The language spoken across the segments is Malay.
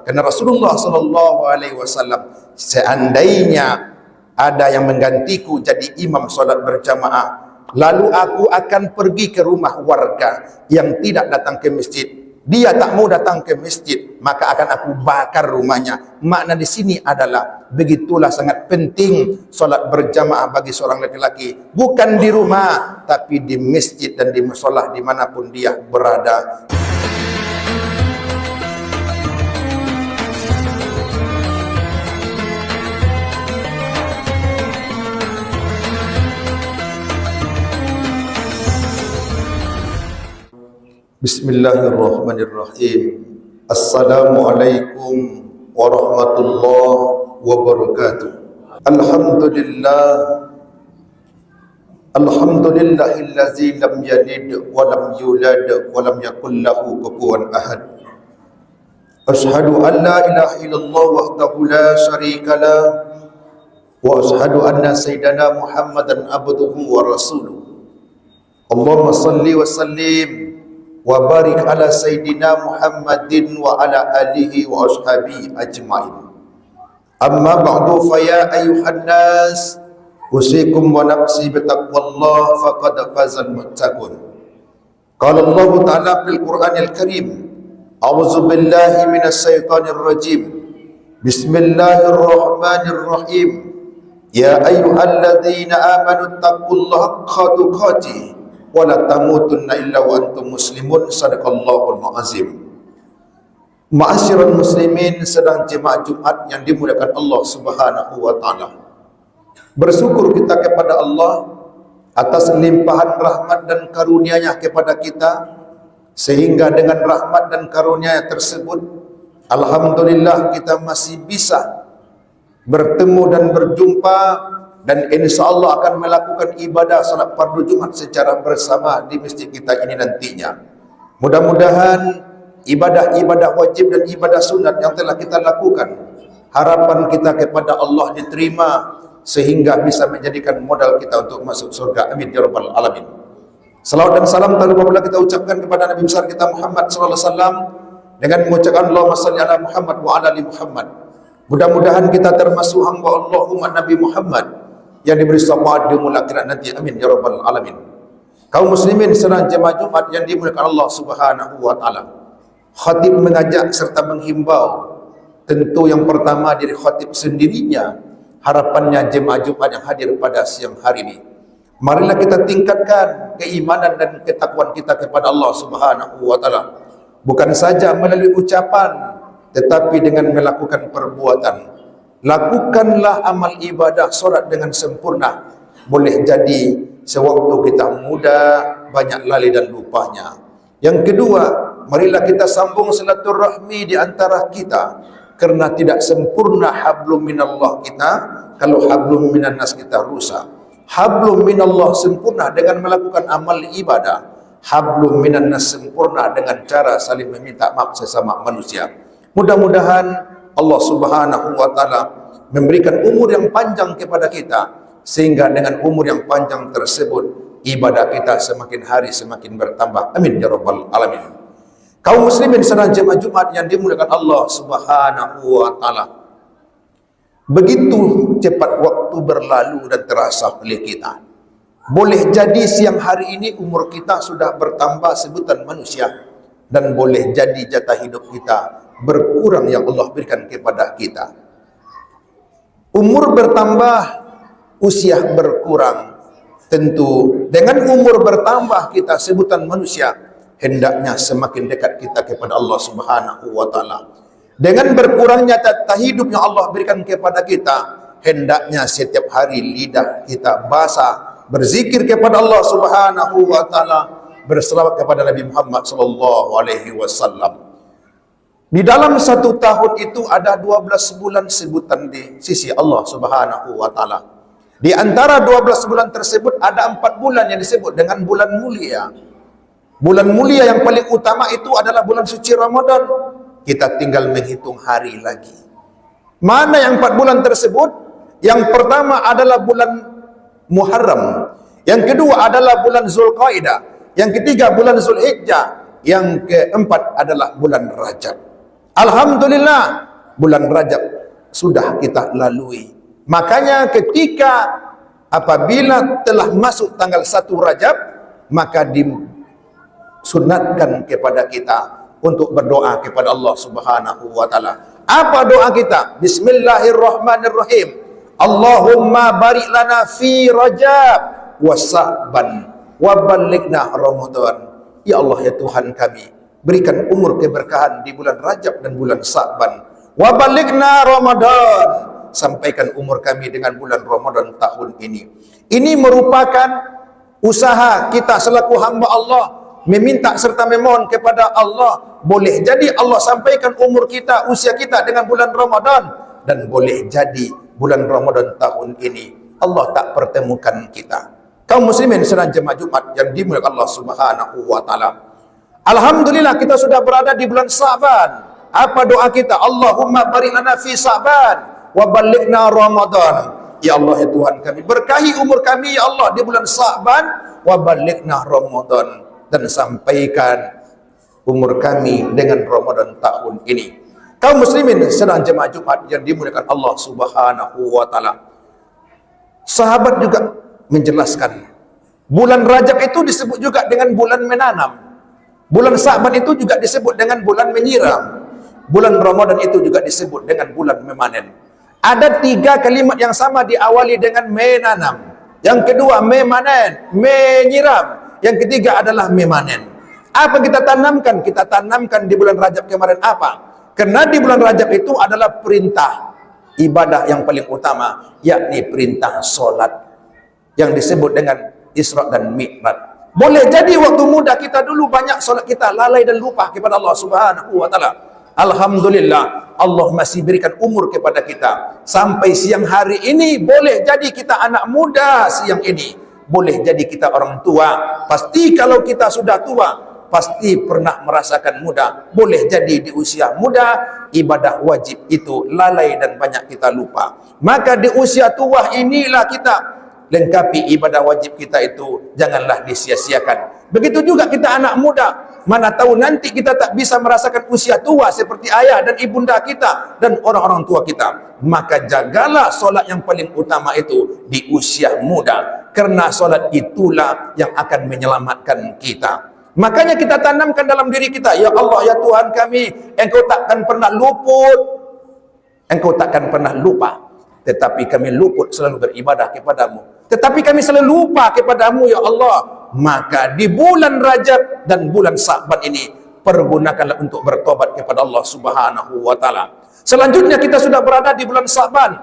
Karena Rasulullah sallallahu alaihi wasallam, seandainya ada yang menggantiku jadi imam solat berjamaah, lalu aku akan pergi ke rumah warga yang tidak datang ke masjid, dia tak mau datang ke masjid, maka akan aku bakar rumahnya. Makna di sini adalah begitulah sangat penting solat berjamaah bagi seorang laki-laki, bukan di rumah tapi di masjid dan di musholah dimanapun dia berada. Bismillahirrahmanirrahim. Assalamualaikum warahmatullahi wabarakatuh. Alhamdulillahillazi lam yalid wa lam yulad wa lam yakul lahu kufuwan ahad. Ashhadu an la ilaha illallah wahdahu la syarika lah wa ashhadu anna sayyidana Muhammadan abduhu wa rasuluh. Allahumma salli wa sallim wa barik ala sayyidina Muhammadin wa ala alihi wa ashabihi ajma'in. Amma ba'du, fa ya ayyuhan nas usikum wa nafsi bitaqwallah faqad fazal muttaqun. Qala Allah ta'ala fil Qur'anil Karim, a'udzu billahi minas syaitonir rajim. Bismillahirrahmanirrahim. Ya ayyuhalladzina amanu taqullaha haqqa tuqatih wa la tamutunna illa wa antum muslimun. Sadaqallahul azim. Ma'asyiral muslimin, sedang jemaah Jumat yang dimuliakan Allah Subhanahu wa taala. Bersyukur kita kepada Allah atas limpahan rahmat dan karunia-Nya kepada kita, sehingga dengan rahmat dan karunia tersebut alhamdulillah kita masih bisa bertemu dan berjumpa, dan insya Allah akan melakukan ibadah salat fardu Jumat secara bersama di masjid kita ini nantinya. Mudah-mudahan ibadah-ibadah wajib dan ibadah sunat yang telah kita lakukan, harapan kita kepada Allah diterima sehingga bisa menjadikan modal kita untuk masuk surga. Amin ya rabbal alamin. Salawat dan salam tak lupa pula kita ucapkan kepada Nabi besar kita Muhammad sallallahu alaihi wasallam dengan mengucapkan Allahumma shalli ala Muhammad wa ala ali Muhammad. Mudah-mudahan kita termasuk hamba Allahumma Nabi Muhammad yang diberi syafaat di mulia akhirat nanti. Amin ya rabbal alamin. Kaum muslimin sedang jemaah Jumat yang dimuliakan Allah Subhanahu wa taala, khatib mengajak serta menghimbau. Tentu yang pertama dari khatib sendirinya, harapannya jemaah Jumat yang hadir pada siang hari ini, marilah kita tingkatkan keimanan dan ketakwaan kita kepada Allah Subhanahu wa taala, bukan saja melalui ucapan tetapi dengan melakukan perbuatan. Lakukanlah amal ibadah solat dengan sempurna. Boleh jadi sewaktu kita muda banyak lalai dan lupanya. Yang kedua, marilah kita sambung silaturahmi di antara kita, kerana tidak sempurna hablum minallah kita kalau hablum minannas kita rusak. Hablum minallah sempurna dengan melakukan amal ibadah, hablum minannas sempurna dengan cara saling meminta maaf sesama manusia. Mudah-mudahan Allah Subhanahu wa taala memberikan umur yang panjang kepada kita, sehingga dengan umur yang panjang tersebut ibadah kita semakin hari semakin bertambah. Amin ya rabbal alamin. Kaum muslimin sedang jemaah Jumat yang dimuliakan Allah Subhanahu wa taala, begitu cepat waktu berlalu dan terasa oleh kita. Boleh jadi siang hari ini umur kita sudah bertambah sebutan manusia, dan boleh jadi jatah hidup kita berkurang yang Allah berikan kepada kita. Umur bertambah, usia berkurang. Tentu dengan umur bertambah kita sebutan manusia, hendaknya semakin dekat kita kepada Allah Subhanahu wa taala. Dengan berkurangnya jatah hidup yang Allah berikan kepada kita, hendaknya setiap hari lidah kita basah berzikir kepada Allah Subhanahu wa taala, berselawat kepada Nabi Muhammad sallallahu alaihi wasallam. Di dalam satu tahun itu ada 12 bulan sebutan di sisi Allah Subhanahu wa taala. Di antara 12 bulan tersebut ada 4 bulan yang disebut dengan bulan mulia. Bulan mulia yang paling utama itu adalah bulan suci Ramadan. Kita tinggal menghitung hari lagi. Mana yang 4 bulan tersebut? Yang pertama adalah bulan Muharram, yang kedua adalah bulan Zulqaidah, yang ketiga bulan Zulhijjah, yang keempat adalah bulan Rajab. Alhamdulillah, bulan Rajab sudah kita lalui. Makanya ketika apabila telah masuk tanggal 1 Rajab, maka disunatkan kepada kita untuk berdoa kepada Allah Subhanahu wa taala. Apa doa kita? Bismillahirrahmanirrahim. Allahumma barik lana fi Rajab wa Sa'ban wa ballighna Ramadan. Ya Allah, ya Tuhan kami, berikan umur keberkahan di bulan Rajab dan bulan Sa'ban. Wa ballighna Ramadan, sampaikan umur kami dengan bulan Ramadan tahun ini. Ini merupakan usaha kita selaku hamba Allah, meminta serta memohon kepada Allah. Boleh jadi Allah sampaikan umur kita, usia kita dengan bulan Ramadan, dan boleh jadi bulan Ramadan tahun ini Allah tak pertemukan kita. Kaum muslimin sedang jemaah Jumat yang dimuliakan Allah Subhanahu wa taala, alhamdulillah kita sudah berada di bulan Sa'ban. Apa doa kita? Allahumma barik lana fi Sa'ban wa ballighna Ramadan. Ya Allah, ya Tuhan kami, berkahi umur kami ya Allah di bulan Sa'ban wa ballighna Ramadan, dan sampaikan umur kami dengan Ramadan tahun ini. Kaum muslimin sedang jemaah Jumat yang dimuliakan Allah Subhanahu wa taala, sahabat juga menjelaskan bulan Rajab itu disebut juga dengan bulan menanam, bulan Sa'ban itu juga disebut dengan bulan menyiram, bulan Ramadan itu juga disebut dengan bulan memanen. Ada 3 kalimat yang sama diawali dengan menanam, yang kedua memanen, menyiram, yang ketiga adalah memanen. Apa kita tanamkan? Kita tanamkan di bulan Rajab kemarin apa? Karena di bulan Rajab itu adalah perintah ibadah yang paling utama, yakni perintah solat, yang disebut dengan Isra dan Mi'raj. Boleh jadi waktu muda kita dulu banyak solat kita lalai dan lupa kepada Allah Subhanahu wa taala. Alhamdulillah, Allah masih berikan umur kepada kita sampai siang hari ini. Boleh jadi kita anak muda siang ini, boleh jadi kita orang tua. Pasti kalau kita sudah tua, pasti pernah merasakan muda. Boleh jadi di usia muda, ibadah wajib itu lalai dan banyak kita lupa. Maka di usia tua inilah kita lengkapi ibadah wajib kita itu, janganlah disia-siakan. Begitu juga kita anak muda, mana tahu nanti kita tak bisa merasakan usia tua seperti ayah dan ibunda kita dan orang-orang tua kita. Maka jagalah solat yang paling utama itu di usia muda, karena solat itulah yang akan menyelamatkan kita. Makanya kita tanamkan dalam diri kita, ya Allah, ya Tuhan kami, Engkau takkan pernah luput, Engkau takkan pernah lupa, tetapi kami luput selalu beribadah kepadamu, tetapi kami selalu lupa kepadamu ya Allah. Maka di bulan Rajab dan bulan Sa'ban ini pergunakanlah untuk bertobat kepada Allah Subhanahu wa taala. Selanjutnya kita sudah berada di bulan Sa'ban.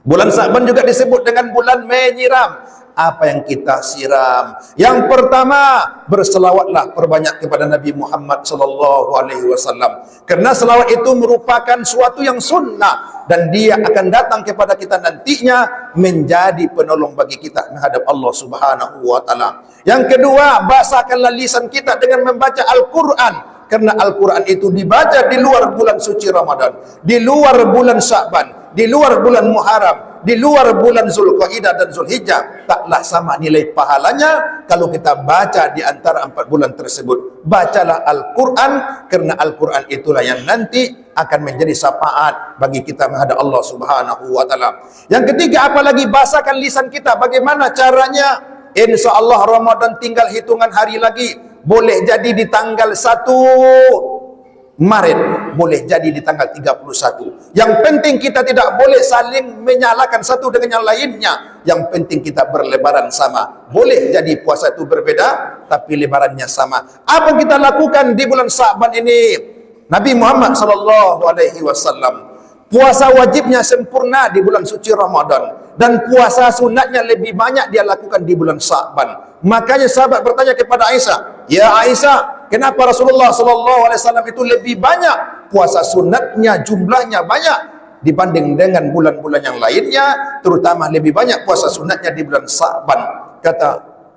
Bulan Sa'ban juga disebut dengan bulan menyiram. Apa yang kita siram? Yang pertama, berselawatlah perbanyak kepada Nabi Muhammad sallallahu alaihi wasallam. Karena selawat itu merupakan suatu yang sunnah, dan dia akan datang kepada kita nantinya menjadi penolong bagi kita menghadap Allah Subhanahu wa taala. Yang kedua, basahkanlah lisan kita dengan membaca Al-Qur'an. Karena Al-Quran itu dibaca di luar bulan suci Ramadan, di luar bulan Sa'ban, di luar bulan Muharram, di luar bulan Zulqaidah dan Zulhijjah. Taklah sama nilai pahalanya kalau kita baca di antara 4 bulan tersebut. Bacalah Al-Quran, karena Al-Quran itulah yang nanti akan menjadi syafaat bagi kita menghadap Allah Subhanahu wa taala. Yang ketiga, apalagi basahkan lisan kita. Bagaimana caranya? Insya Allah Ramadan tinggal hitungan hari lagi. Boleh jadi di tanggal 1 Maret, boleh jadi di tanggal 31. Yang penting kita tidak boleh saling menyalahkan satu dengan yang lainnya. Yang penting kita berlebaran sama. Boleh jadi puasa itu berbeda, tapi lebarannya sama. Apa kita lakukan di bulan Sa'ban ini? Nabi Muhammad SAW, puasa wajibnya sempurna di bulan suci Ramadan, dan puasa sunatnya lebih banyak dia lakukan di bulan Sa'ban. Makanya sahabat bertanya kepada Aisyah, ya Aisyah, kenapa Rasulullah SAW itu lebih banyak puasa sunatnya, jumlahnya banyak dibanding dengan bulan-bulan yang lainnya, terutama lebih banyak puasa sunatnya di bulan Sa'ban? Kata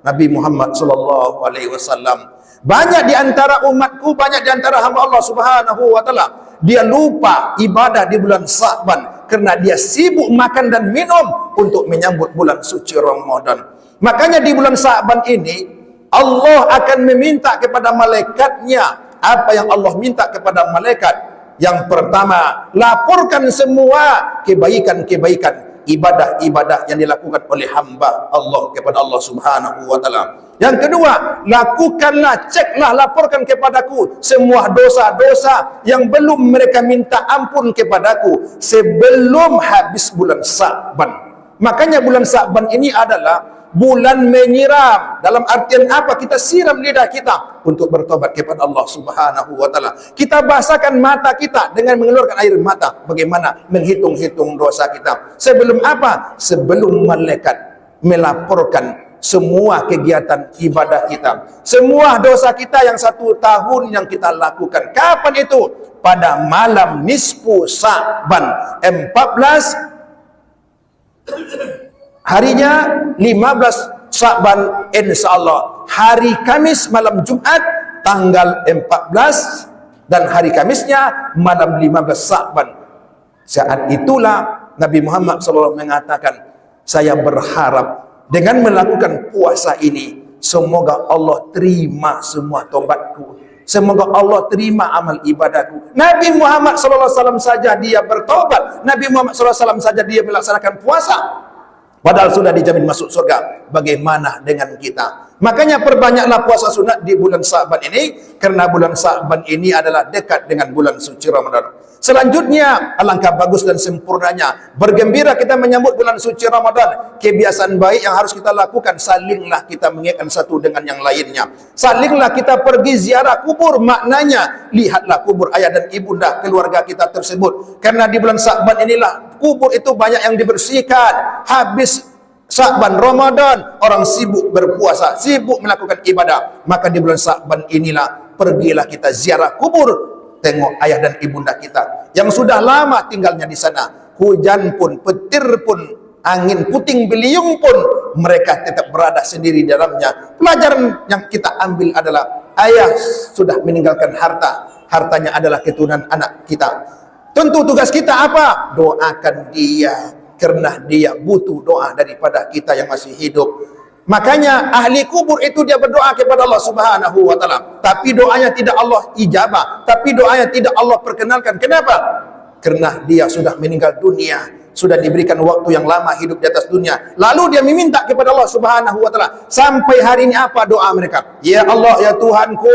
Nabi Muhammad SAW, banyak di antara umatku, banyak di antara hamba Allah Subhanahu wa taala, dia lupa ibadah di bulan Sa'ban karena dia sibuk makan dan minum untuk menyambut bulan suci Ramadan. Makanya di bulan Sa'ban ini Allah akan meminta kepada malaikatnya apa yang Allah minta kepada malaikat, Yang pertama, laporkan semua kebaikan-kebaikan, ibadah-ibadah yang dilakukan oleh hamba Allah kepada Allah Subhanahu wa taala. Yang kedua, lakukanlah, ceklah, laporkan kepadaku semua dosa-dosa yang belum mereka minta ampun kepadaku sebelum habis bulan Sa'ban. Makanya bulan Sa'ban ini adalah bulan menyiram. Dalam artian apa? Kita siram lidah kita untuk bertobat kepada Allah Subhanahu wa taala. Kita basahkan mata kita dengan mengeluarkan air mata. Bagaimana menghitung-hitung dosa kita? Sebelum apa? Sebelum malaikat melaporkan semua kegiatan ibadah kita, semua dosa kita yang 1 tahun yang kita lakukan. Kapan itu? Pada malam nisfu Sa'ban, 14 harinya 15 Sa'ban, insyaallah hari Kamis malam Jumat tanggal 14, dan hari Kamisnya malam 15 Sa'ban. Saat itulah Nabi Muhammad SAW mengatakan, saya berharap dengan melakukan puasa ini, semoga Allah terima semua tobatku, semoga Allah terima amal ibadahku. Nabi Muhammad SAW saja dia bertobat, Nabi Muhammad SAW saja dia melaksanakan puasa, padahal sudah dijamin masuk surga. Bagaimana dengan kita? Makanya perbanyaklah puasa sunat di bulan Sa'ban ini, karena bulan Sa'ban ini adalah dekat dengan bulan suci Ramadan. Selanjutnya, alangkah bagus dan sempurnanya bergembira kita menyambut bulan suci Ramadan. Kebiasaan baik yang harus kita lakukan, salinglah kita mengingatkan satu dengan yang lainnya. Salinglah kita pergi ziarah kubur. Maknanya, lihatlah kubur ayah dan ibunda keluarga kita tersebut. Karena di bulan Sa'ban inilah kubur itu banyak yang dibersihkan. Habis Sa'ban Ramadan, orang sibuk berpuasa, sibuk melakukan ibadah. Maka di bulan Sa'ban inilah pergilah kita ziarah kubur, tengok ayah dan ibunda kita yang sudah lama tinggalnya di sana. Hujan pun, petir pun, angin puting beliung pun, mereka tetap berada sendiri di dalamnya. Pelajaran yang kita ambil adalah, ayah sudah meninggalkan harta, hartanya adalah keturunan anak kita. Tentu tugas kita apa? Doakan dia, karena dia butuh doa daripada kita yang masih hidup. Makanya ahli kubur itu dia berdoa kepada Allah Subhanahu wa taala, tapi doanya tidak Allah ijabah, tapi doanya tidak Allah perkenalkan. Kenapa? Karena dia sudah meninggal dunia, sudah diberikan waktu yang lama hidup di atas dunia, lalu dia meminta kepada Allah Subhanahu wa taala. Sampai hari ini apa doa mereka? Ya Allah, ya Tuhanku,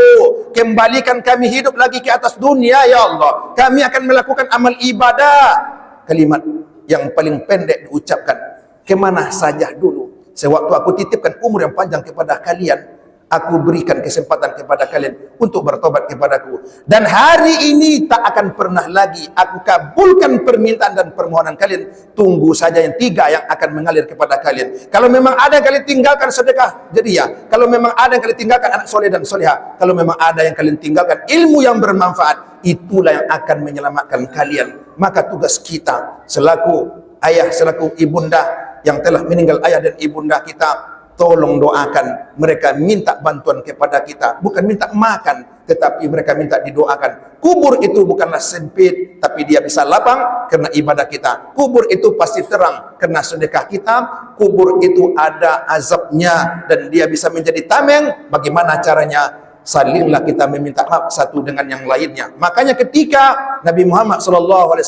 kembalikan kami hidup lagi ke atas dunia ya Allah. Kami akan melakukan amal ibadah. Kalimat yang paling pendek diucapkan, kemana saja dulu. Sewaktu aku titipkan umur yang panjang kepada kalian, aku berikan kesempatan kepada kalian untuk bertobat kepadaku. Dan hari ini tak akan pernah lagi aku kabulkan permintaan dan permohonan kalian. Tunggu saja yang 3 yang akan mengalir kepada kalian. Kalau memang ada yang kalian tinggalkan sedekah jariah, kalau memang ada yang kalian tinggalkan anak soleh dan soleha, kalau memang ada yang kalian tinggalkan ilmu yang bermanfaat, itulah yang akan menyelamatkan kalian. Maka tugas kita selaku ayah, selaku ibunda yang telah meninggal ayah dan ibunda kita, tolong doakan mereka, minta bantuan kepada kita, bukan minta makan, tetapi mereka minta didoakan. Kubur itu bukanlah sempit, tapi dia bisa lapang karena ibadah kita. Kubur itu pasti terang karena sedekah kita. Kubur itu ada azabnya dan dia bisa menjadi tameng. Bagaimana caranya? Salinglah kita meminta maaf satu dengan yang lainnya. Makanya ketika Nabi Muhammad SAW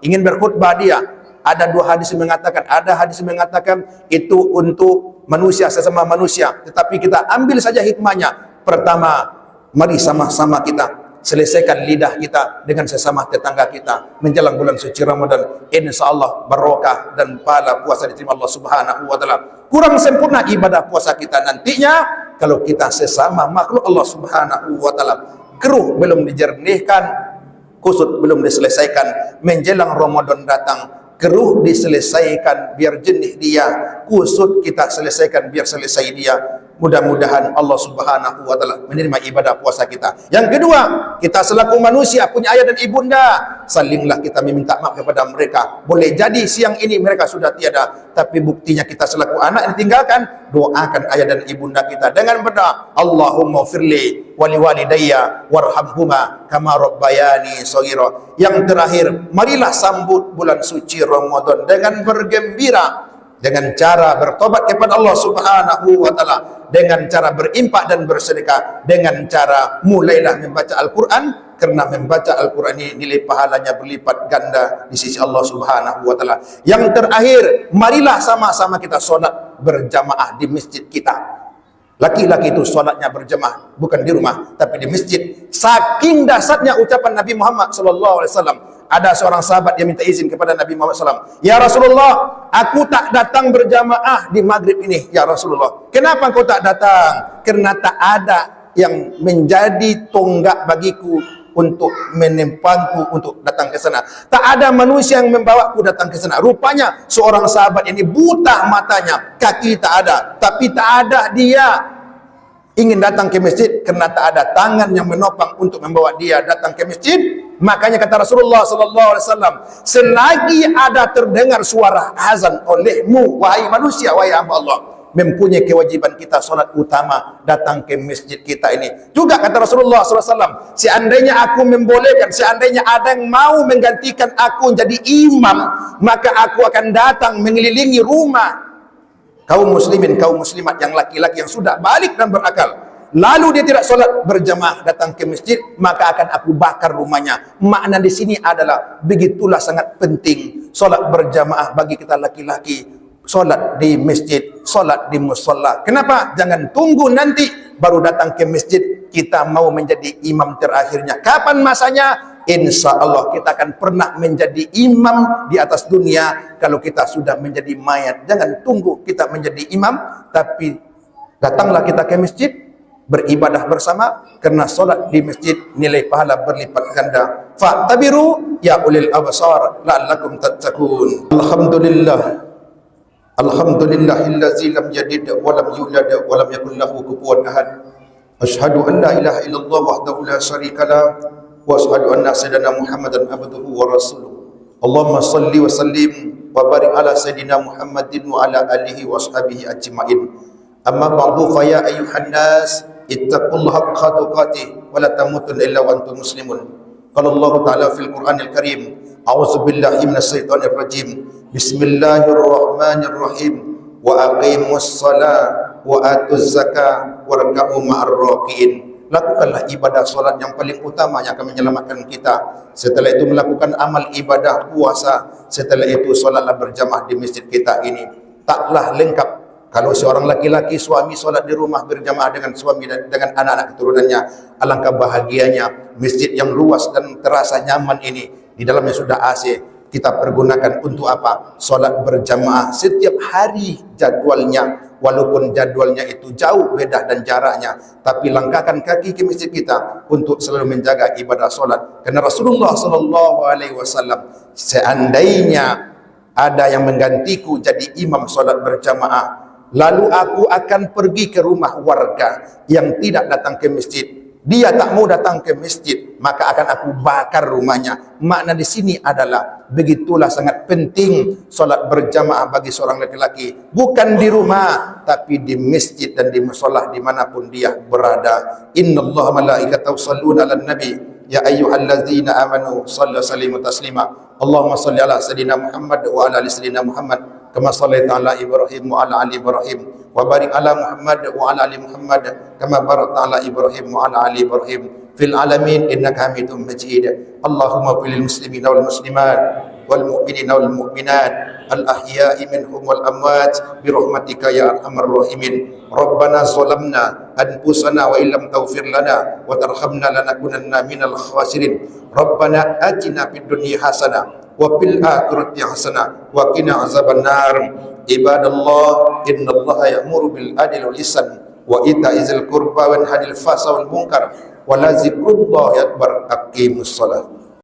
ingin berkhutbah, dia ada 2 hadis yang mengatakan, ada hadis yang mengatakan itu untuk manusia sesama manusia, tetapi kita ambil saja hikmahnya. Pertama, mari sama-sama kita selesaikan lidah kita dengan sesama tetangga kita menjelang bulan suci Ramadan. Insyaallah barokah dan pahala puasa diterima Allah Subhanahu wa taala. Kurang sempurna ibadah puasa kita nantinya kalau kita sesama makhluk Allah Subhanahu wa taala. Keruh belum dijernihkan, kusut belum diselesaikan, menjelang Ramadan datang keruh diselesaikan biar jernih dia, kusut kita selesaikan biar selesai dia. Mudah-mudahan Allah Subhanahu wa taala menerima ibadah puasa kita. Yang kedua, kita selaku manusia punya ayah dan ibunda, salinglah kita meminta maaf kepada mereka. Boleh jadi siang ini mereka sudah tiada, tapi buktinya kita selaku anak yang ditinggalkan, doakan ayah dan ibunda kita dengan berdoa, Allahumma firli wali walidayya warhamhuma kama rabbayani shaghira. Yang terakhir, marilah sambut bulan suci Ramadan dengan bergembira, dengan cara bertobat kepada Allah Subhanahu wa taala. dengan cara berimpak dan bersedekah, dengan cara mulailah membaca Al-Quran, kerana membaca Al-Quran ini nilai pahalanya berlipat ganda di sisi Allah Subhanahu wa taala. Yang terakhir, marilah sama-sama kita solat berjamaah di masjid kita. Laki-laki itu solatnya berjamaah bukan di rumah tapi di masjid. Saking dahsyatnya ucapan Nabi Muhammad sallallahu alaihi wasallam, ada seorang sahabat yang minta izin kepada Nabi Muhammad SAW. Ya Rasulullah, aku tak datang berjamaah di maghrib ini, ya Rasulullah. Kenapa kau tak datang? Kerana tak ada yang menjadi tonggak bagiku untuk menempangku untuk datang ke sana. Tak ada manusia yang membawaku datang ke sana. Rupanya seorang sahabat ini buta matanya, kaki tak ada, tapi tak ada dia ingin datang ke masjid kerana tak ada tangan yang menopang untuk membawa dia datang ke masjid. Makanya kata Rasulullah sallallahu alaihi wasallam, selagi ada terdengar suara azan olehmu wahai manusia, wahai hamba Allah, mempunyai kewajiban kita solat utama datang ke masjid kita ini. Juga kata Rasulullah sallallahu alaihi wasallam, seandainya aku membolehkan, seandainya ada yang mau menggantikan aku jadi imam, maka aku akan datang mengelilingi rumah kaum muslimin, kaum muslimat yang laki-laki yang sudah balik dan berakal, lalu dia tidak solat berjamaah datang ke masjid, maka akan aku bakar rumahnya. Makna di sini adalah begitulah sangat penting solat berjamaah bagi kita laki-laki, solat di masjid, solat di musalla. Kenapa? Jangan tunggu nanti baru datang ke masjid kita mau menjadi imam terakhirnya. Kapan masanya? Insya Allah kita akan pernah menjadi imam di atas dunia kalau kita sudah menjadi mayat. Jangan tunggu kita menjadi imam, tapi datanglah kita ke masjid, beribadah bersama, kerana solat di masjid nilai pahala berlipat ganda. Fa'tabiru ya ulil absar la'allakum tattaqun. Alhamdulillah. Alhamdulillahillazi lam yalid wa lam yulad wa lam yakul lahu kufuwan ahad. Asyhadu an la ilaha illallah wahdahu la syarikalah wa asyhadu anna sayyidina Muhammadan abduhu wa rasuluh. Allahumma salli wa sallim wa barik ala sayyidina Muhammadin wa ala alihi wa ashabihi ajma'in. Amma ba'du, fa ya ayyuhan nas ittaqullaha haqqa tuqatih wa la tamutunna illa wa antum muslimun. Qala Allah Ta'ala fil Qur'anil Karim, a'udzu billahi minasy syaithanir rajim. Bismillahirrahmanirrahim. Wa aqimus shalah wa atuz zakah warka'u ma'ar raki'in. Lakukanlah ibadah solat yang paling utama yang akan menyelamatkan kita. Setelah itu melakukan amal ibadah puasa. Setelah itu solatlah berjamaah di masjid kita ini. Taklah lengkap kalau seorang laki-laki suami solat di rumah berjamaah dengan suami dan dengan anak-anak keturunannya. Alangkah bahagianya masjid yang luas dan terasa nyaman ini, di dalamnya sudah AC, kita pergunakan untuk apa? Solat berjamaah setiap hari jadwalnya. Walaupun jadwalnya itu jauh beda dan jaraknya, tapi langkahkan kaki ke masjid kita untuk selalu menjaga ibadah solat. Karena Rasulullah sallallahu alaihi wasallam, seandainya ada yang menggantiku jadi imam solat berjamaah, lalu aku akan pergi ke rumah warga yang tidak datang ke masjid, dia tak mau datang ke masjid, maka akan aku bakar rumahnya. Makna di sini adalah begitulah sangat penting solat berjamaah bagi seorang laki-laki, bukan di rumah tapi di masjid dan di musholah dimanapun dia berada. Innallaha malaikatahu yusholluna 'alan nabi ya ayyuhallazina amanu shallu sallimu taslima. Allahumma shalli ala sayidina Muhammad wa ala ali sayidina Muhammad kama shallaita ala Ibrahim wa ala ali Ibrahim wa barik ala Muhammad wa ala ali Muhammad kama barakta ala Ibrahim wa ala ali Ibrahim fil alamin innaka Hamidum Majid. Allahumma fil muslimin wal muslimat wal mu'minin wal mu'minat al ahya'i minhum wal amwat bi rahmatika ya arhamar rahimin. Rabbana zalamna anfusana wa illam taghfir lana wa tarhamna lanakunanna minal khasirin. Rabbana atina fid dunya hasanah wa fil akhirati hasanah wa qina azabannar. Ibadallah, innallaha ya'muru bil adli wal ihsan wa ita'izil qurba wa yanha 'anil fahsya'i wal munkar wa la zikrullahi akbar. Aqimus shalah.